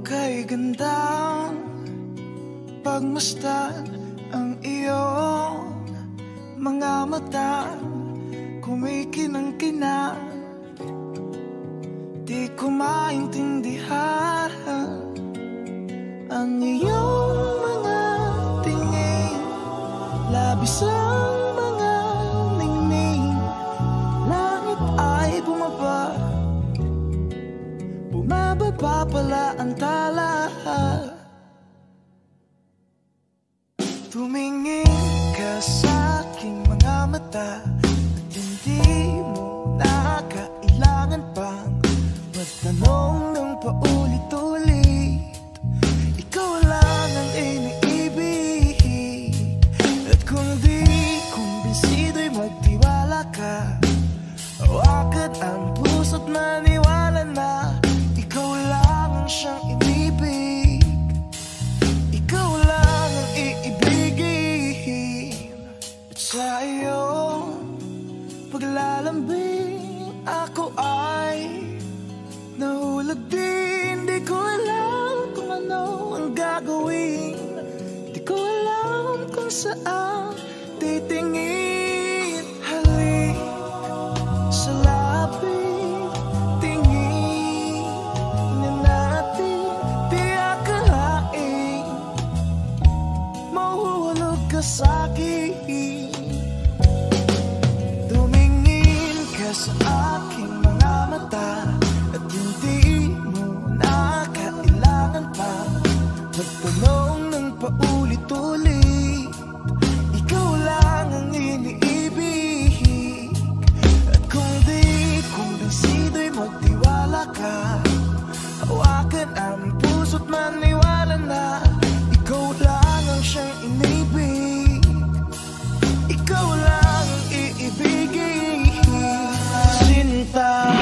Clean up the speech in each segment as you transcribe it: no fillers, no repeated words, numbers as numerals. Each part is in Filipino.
kay gandang pagmasdan ang iyong mga mata, kumikinang-kinang. Di ko maintindihan ang iyong mga tingin, labis ang mga ningning. Langit ay bumaba, bumababa pala ang tala. Tumingin ka sa aking mga mata at hindi mo na kailangan pang magtanong ng paulit-ulit. Ikaw lang ang iniibig, at kung di kumbinsido'y magtiwala ka. Hawakan ang puso't maniwala na ikaw lang ang siyang inibig. Ikaw lang ang iibigin. At sa iyong paglalambing ako ay nahulog din. Di ko alam kung ano ang gagawin, di ko alam kung saan titingin. Halik sa lapit, tingin na natin. Di akalain mahuhulog ka sa'kin. Tumingin ka sa aking mga mata at hindi mo na kailangan pa magtanong ng paulit-ulit. Ikaw lang ang iniibig, at kung di kumbinsido'y magtiwala ka. Hawakan ang puso't maniwala na ikaw lang ang siyang inibig. Ikaw lang ang iibigin. Sinta,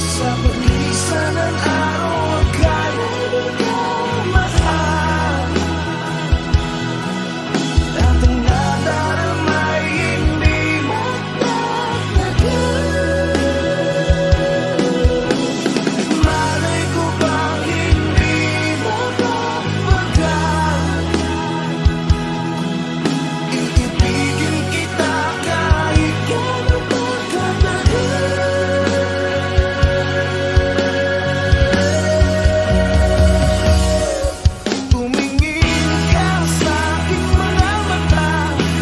sa paglisan ng araw akala mo mahal, at ang nadaramay hindi magtatagal. Malay ko bang hindi mapapagal, iibigin kita kahit gano'n pa katagal. Tumingin ka sa aking mga mata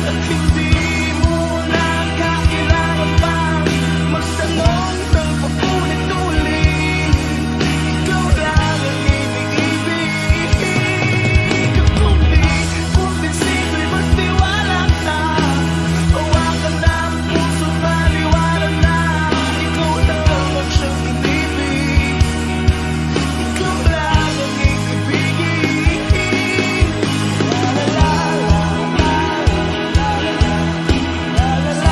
at hindi mo na kailangan pang magtanong ng paulit-ulit. Ikaw lang ang iniibig, at kung di kumbinsido'y magtiwala ka. Hawakan ang puso't maniwala na ikaw lang ang siyang inibig. Ikaw lang ang iibigin. La la la la la la la la la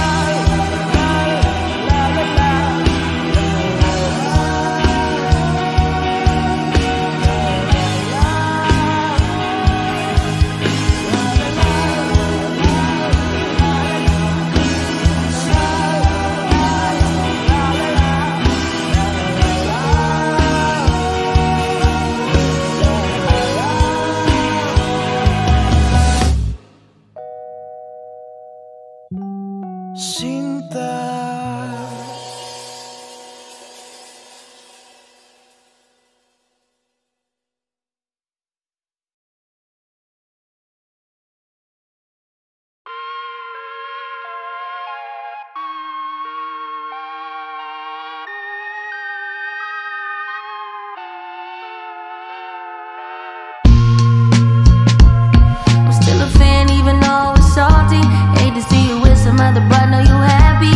Sinta. I'm still a fan even though it's salty. Hate to see you with some other, but know you happy.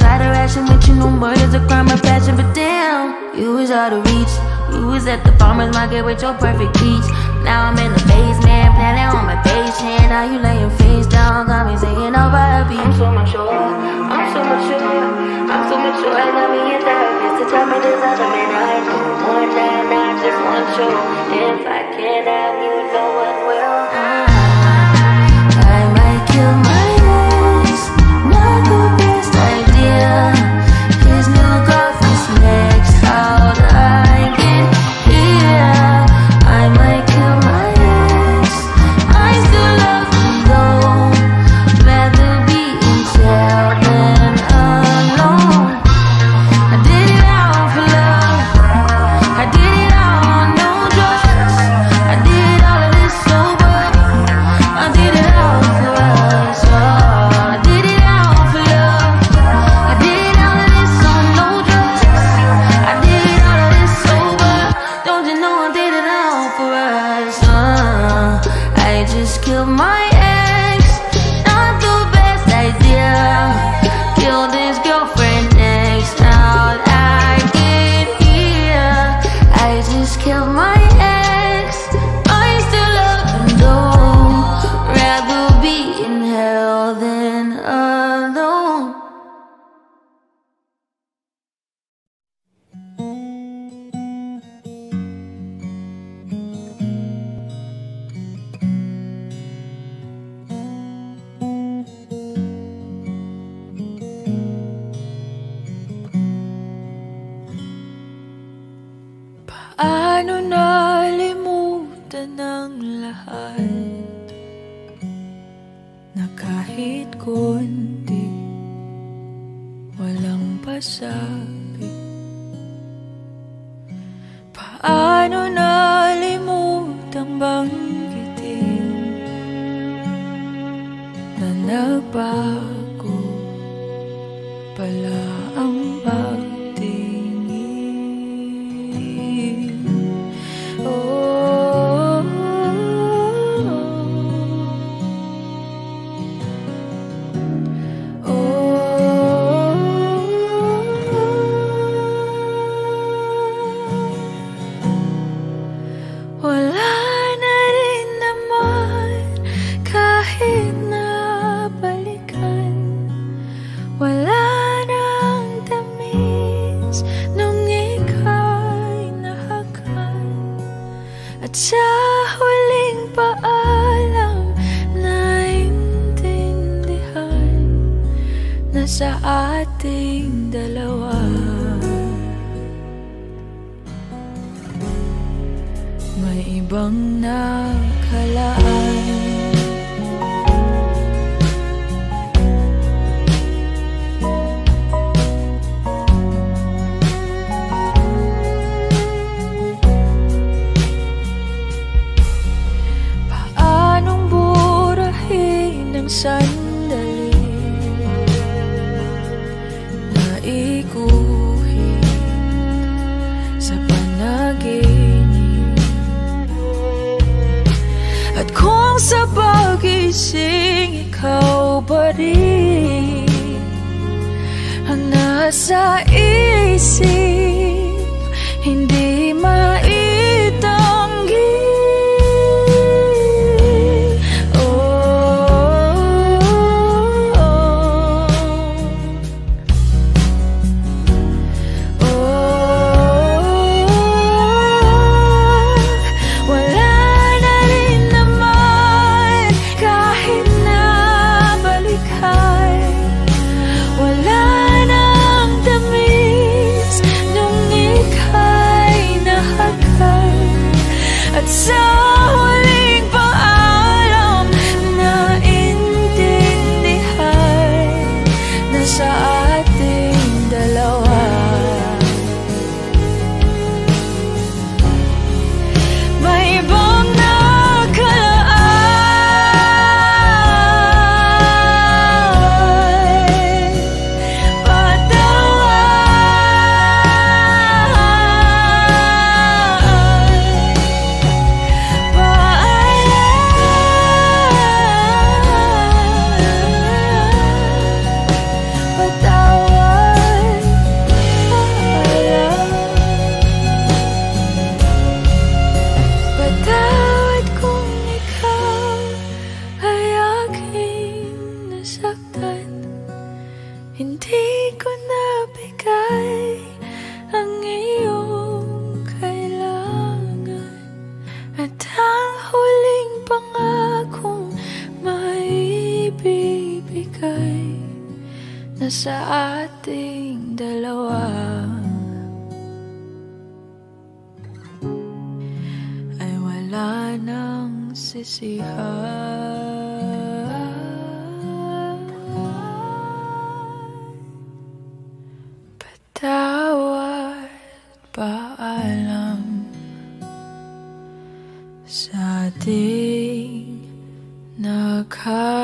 got a ration with you, no murder's a crime or passion. But damn, you was out of reach. You was at the farmer's market with your perfect peach. Now I'm in the basement, planning on my patient. Now you laying face down, got me singing over a beat. I'm so mature, I'm so mature, I'm so mature. I got me a therapist to tell me there's other men I know. One night, I just want you. If I can't have you, no one will. I might kill my ex, not the best idea. His new girlfriend's next, how'd I get here? I might kill my ex, I still love him though. Rather be in jail than alone. I did it all for love, I did it all on no drugs. I did all of this sober, I did it all for us. I did it all for love, I did all of this on no drugs. I did all of this sober, don't you know I did it all for us. I just killed my ex, not the best idea. Killed his girlfriend next, how'd I get here? I just killed my ex, I still love him though. Rather be in hell than alone. Paano nalimutan ng lahat na kahit konti walang pasabi? Paano nalimutang banggitin na nagbago pala ang pagtingin? Oh, wala na rin naman kahit nabalikan. Wala nang tamis nung ika'y nahakan. At sa huling paalam naintindihan na sa ating dalawa may ibang nakalaan. Paanong burahin ang sandali na iguhit sa panaginip? At kung sa pagising ikaw pa rin ang nasa isip, hindi maitanggi. Wala na rin naman kahit nabalikan. Wala nang tamis nung ika'y dalawa ay wala nang sisihan. Patawad, paalam sa ating nagkakasala.